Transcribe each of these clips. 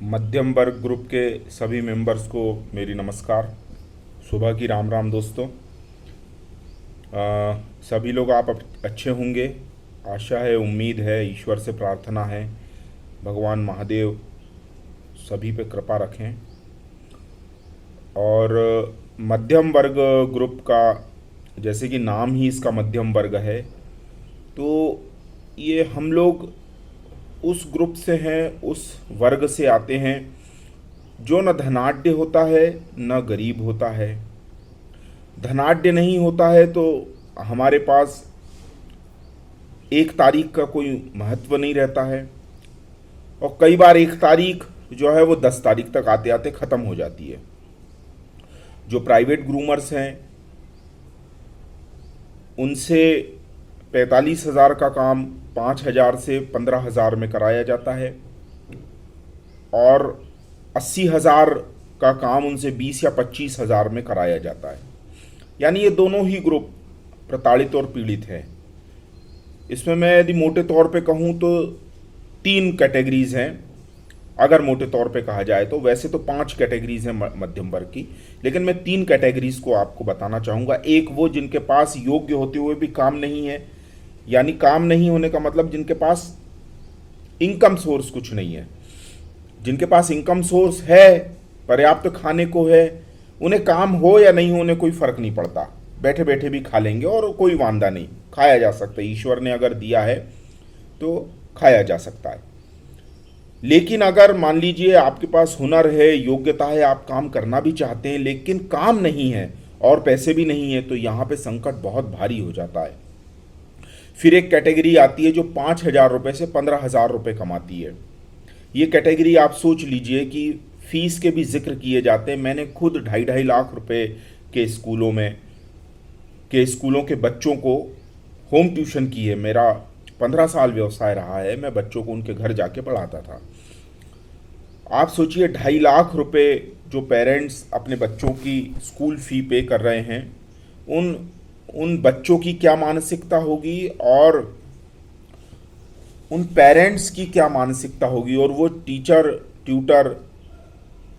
मध्यम वर्ग ग्रुप के सभी मेंबर्स को मेरी नमस्कार। सुबह की राम राम दोस्तों। सभी लोग आप अच्छे होंगे, आशा है, उम्मीद है, ईश्वर से प्रार्थना है भगवान महादेव सभी पे कृपा रखें। और मध्यम वर्ग ग्रुप का, जैसे कि नाम ही इसका मध्यम वर्ग है, तो ये हम लोग उस ग्रुप से हैं, उस वर्ग से आते हैं जो न धनाढ्य होता है न गरीब होता है। धनाढ्य नहीं होता है तो हमारे पास एक तारीख का कोई महत्व नहीं रहता है, और कई बार एक तारीख जो है वो 10 तारीख तक आते आते ख़त्म हो जाती है। जो प्राइवेट ग्रूमर्स हैं उनसे 45,000 का काम 5,000 से 15,000 में कराया जाता है, और 80,000 का काम उनसे 20 या 25,000 में कराया जाता है। यानी ये दोनों ही ग्रुप प्रताड़ित और पीड़ित हैं। इसमें मैं यदि मोटे तौर पे कहूँ तो 3 कैटेगरीज हैं। अगर मोटे तौर पे कहा जाए तो वैसे तो 5 कैटेगरीज हैं मध्यम वर्ग की, लेकिन मैं 3 कैटेगरीज को आपको बताना चाहूँगा। एक वो जिनके पास योग्य होते हुए भी काम नहीं है, यानी काम नहीं होने का मतलब जिनके पास इनकम सोर्स कुछ नहीं है। जिनके पास इनकम सोर्स है, पर्याप्त खाने को है, उन्हें काम हो या नहीं हो उन्हें कोई फर्क नहीं पड़ता, बैठे बैठे भी खा लेंगे और कोई वांदा नहीं, खाया जा सकता है। ईश्वर ने अगर दिया है तो खाया जा सकता है। लेकिन अगर मान लीजिए आपके पास हुनर है, योग्यता है, आप काम करना भी चाहते हैं लेकिन काम नहीं है और पैसे भी नहीं है, तो यहाँ पे संकट बहुत भारी हो जाता है। फिर एक कैटेगरी आती है जो 5,000 रुपये से 15,000 रुपये कमाती है। ये कैटेगरी आप सोच लीजिए कि फीस के भी जिक्र किए जाते हैं। मैंने खुद 2.5 लाख रुपए के स्कूलों के बच्चों को होम ट्यूशन की है। मेरा 15 साल व्यवसाय रहा है, मैं बच्चों को उनके घर जाके पढ़ाता था। आप सोचिए 2.5 लाख रुपए जो पेरेंट्स अपने बच्चों की स्कूल फ़ी पे कर रहे हैं, उन बच्चों की क्या मानसिकता होगी और उन पेरेंट्स की क्या मानसिकता होगी। और वो ट्यूटर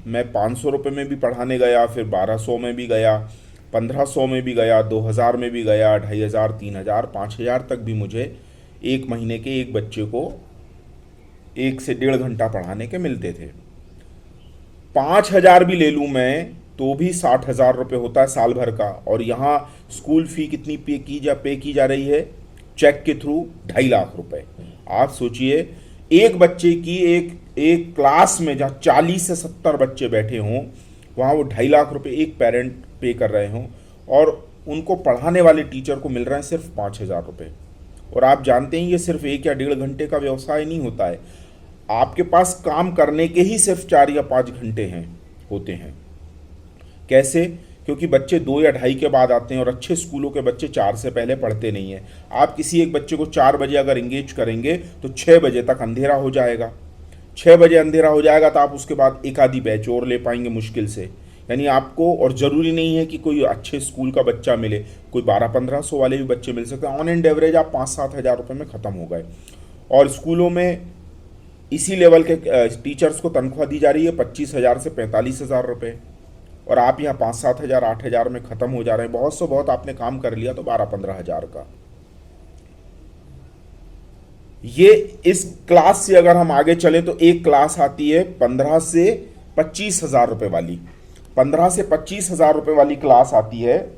मैं 500 रुपये में भी पढ़ाने गया, फिर 1200 में भी गया, 1500 में भी गया, 2000 में भी गया, 2,500, 3,000, 5,000 तक भी मुझे एक महीने के एक बच्चे को 1 से 1.5 घंटा पढ़ाने के मिलते थे। 5,000 भी ले लूँ मैं तो भी 60,000 रुपये होता है साल भर का। और यहाँ स्कूल फ़ी कितनी पे की जा रही है चेक के थ्रू? 2.5 लाख रुपए। आप सोचिए एक बच्चे की एक क्लास में जहाँ 40 से 70 बच्चे बैठे हों, वहाँ वो 2.5 लाख रुपए एक पेरेंट पे कर रहे हों, और उनको पढ़ाने वाले टीचर को मिल रहे हैं सिर्फ 5,000 रुपये। और आप जानते हैं ये सिर्फ 1 या 1.5 घंटे का व्यवसाय नहीं होता है। आपके पास काम करने के ही सिर्फ 4 या 5 घंटे होते हैं। कैसे? क्योंकि बच्चे 2 या 2:30 के बाद आते हैं, और अच्छे स्कूलों के बच्चे 4 से पहले पढ़ते नहीं हैं। आप किसी एक बच्चे को 4 बजे अगर इंगेज करेंगे तो 6 बजे तक अंधेरा हो जाएगा। 6 बजे अंधेरा हो जाएगा तो आप उसके बाद एक आधी बैच और ले पाएंगे मुश्किल से। यानी आपको, और ज़रूरी नहीं है कि कोई अच्छे स्कूल का बच्चा मिले, कोई 1200-1500 वाले भी बच्चे मिल सकते हैं। ऑन एंड एवरेज आप 5-7 हज़ार रुपये में ख़त्म हो गए। और स्कूलों में इसी लेवल के टीचर्स को तनख्वाह दी जा रही है 25,000 से 45,000 रुपये, और आप यहाँ 5-7 हज़ार 8 हज़ार में ख़त्म हो जा रहे हैं। बहुत से बहुत आपने काम कर लिया तो 12-15 हज़ार का। ये इस क्लास से अगर हम आगे चले तो एक क्लास आती है 15 से 25,000 रुपये वाली। 15 से 25,000 रुपये वाली क्लास आती है,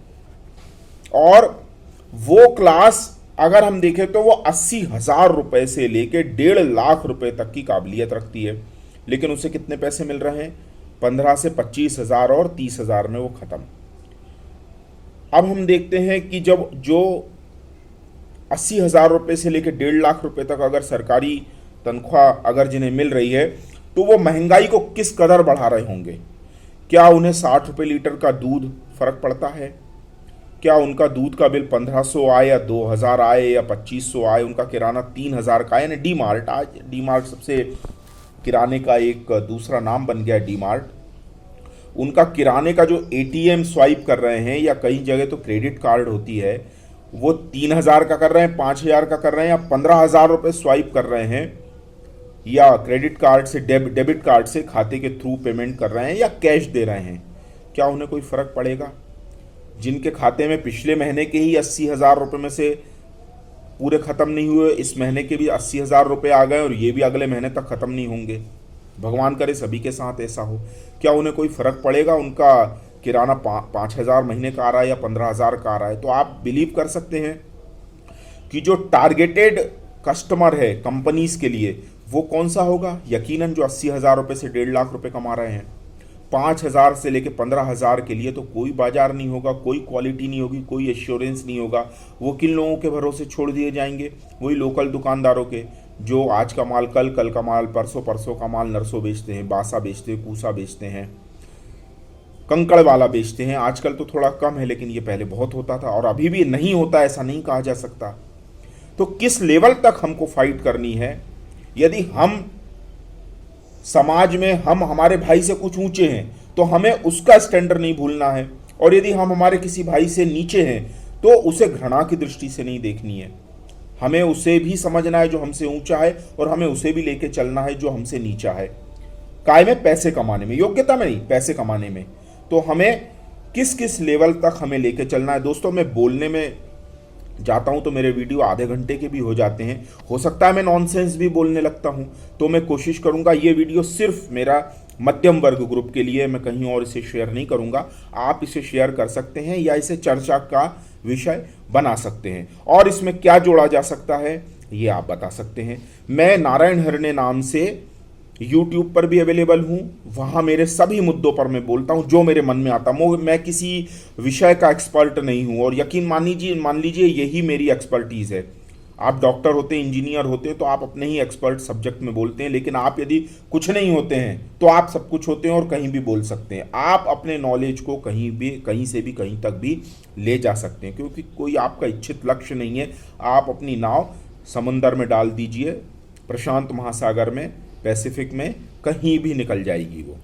और वो क्लास अगर हम देखें तो वो 80,000 रुपये से लेके 1.5 लाख रुपए तक की काबिलियत रखती है। लेकिन उसे कितने पैसे मिल रहे हैं? 15 से 25,000 और 30,000 में वो ख़त्म। अब हम देखते हैं कि जब जो 80,000 रुपये से लेकर 1.5 लाख रुपए तक अगर सरकारी तनख्वाह अगर जिन्हें मिल रही है, तो वो महंगाई को किस कदर बढ़ा रहे होंगे। क्या उन्हें 60 रुपये लीटर का दूध फ़र्क पड़ता है? क्या उनका दूध का बिल 1,500 आए या 2,000 आए या 2,500 आए, उनका किराना 3,000 का है? यानी डी मार्ट, आज डी मार्ट सबसे किराने का एक दूसरा नाम बन गया डी मार्ट। उनका किराने का जो एटीएम स्वाइप कर रहे हैं, या कई जगह तो क्रेडिट कार्ड होती है, वो 3,000 का कर रहे हैं, 5,000 का कर रहे हैं, या 15,000 रुपये स्वाइप कर रहे हैं, या क्रेडिट कार्ड से डेबिट कार्ड से खाते के थ्रू पेमेंट कर रहे हैं या कैश दे रहे हैं, क्या उन्हें कोई फ़र्क पड़ेगा? जिनके खाते में पिछले महीने के ही 80,000 रुपये में से पूरे ख़त्म नहीं हुए, इस महीने के भी 80,000 रुपये आ गए और ये भी अगले महीने तक ख़त्म नहीं होंगे, भगवान करे सभी के साथ ऐसा हो, क्या उन्हें कोई फ़र्क पड़ेगा? उनका किराना 5,000 महीने का आ रहा है या 15,000 का आ रहा है। तो आप बिलीव कर सकते हैं कि जो टारगेटेड कस्टमर है कंपनीज के लिए वो कौन सा होगा? यकीनन जो 80,000 रुपये से 1.5 लाख रुपए कमा रहे हैं। 5,000 से लेकर 15,000 के लिए तो कोई बाजार नहीं होगा, कोई क्वालिटी नहीं होगी, कोई एश्योरेंस नहीं होगा। वो किन लोगों के भरोसे छोड़ दिए जाएंगे? वही लोकल दुकानदारों के, जो आज का माल कल, कल का माल परसों, परसों का माल नरसों बेचते हैं, बासा बेचते हैं, कूसा बेचते हैं, कंकड़ वाला बेचते हैं। आजकल तो थोड़ा कम है, लेकिन ये पहले बहुत होता था और अभी भी नहीं होता, ऐसा नहीं कहा जा सकता। तो किस लेवल तक हमको फाइट करनी है? यदि हम समाज में हम हमारे भाई से कुछ ऊंचे हैं तो हमें उसका स्टैंडर्ड नहीं भूलना है, और यदि हम हमारे किसी भाई से नीचे हैं तो उसे घृणा की दृष्टि से नहीं देखनी है। हमें उसे भी समझना है जो हमसे ऊंचा है, और हमें उसे भी लेके चलना है जो हमसे नीचा है। काय में? पैसे कमाने में, योग्यता में नहीं, पैसे कमाने में। तो हमें किस किस लेवल तक हमें लेके चलना है। दोस्तों, मैं बोलने में जाता हूं तो मेरे वीडियो आधे घंटे के भी हो जाते हैं, हो सकता है मैं नॉनसेंस भी बोलने लगता हूं, तो मैं कोशिश करूंगा ये वीडियो सिर्फ मेरा मध्यम वर्ग ग्रुप के लिए, मैं कहीं और इसे शेयर नहीं करूंगा। आप इसे शेयर कर सकते हैं या इसे चर्चा का विषय बना सकते हैं, और इसमें क्या जोड़ा जा सकता है ये आप बता सकते हैं। मैं नारायण हरणे नाम से YouTube पर भी अवेलेबल हूँ, वहाँ मेरे सभी मुद्दों पर मैं बोलता हूँ जो मेरे मन में आता है। मैं किसी विषय का एक्सपर्ट नहीं हूँ, और यकीन मान लीजिए यही मेरी एक्सपर्टीज़ है। आप डॉक्टर होते हैं, इंजीनियर होते हैं, तो आप अपने ही एक्सपर्ट सब्जेक्ट में बोलते हैं, लेकिन आप यदि कुछ नहीं होते हैं तो आप सब कुछ होते हैं और कहीं भी बोल सकते हैं। आप अपने नॉलेज को कहीं से भी कहीं तक भी ले जा सकते हैं, क्योंकि कोई आपका इच्छित लक्ष्य नहीं है। आप अपनी नाव समुंदर में डाल दीजिए, प्रशांत महासागर में, पैसिफिक में, कहीं भी निकल जाएगी वो।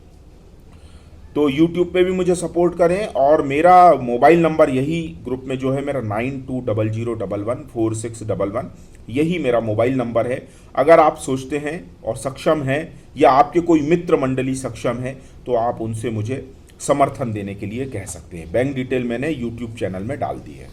तो YouTube पे भी मुझे सपोर्ट करें, और मेरा मोबाइल नंबर यही ग्रुप में जो है मेरा 9200114611, यही मेरा मोबाइल नंबर है। अगर आप सोचते हैं और सक्षम हैं, या आपके कोई मित्र मंडली सक्षम है, तो आप उनसे मुझे समर्थन देने के लिए कह सकते हैं। बैंक डिटेल मैंने YouTube चैनल में डाल दी है।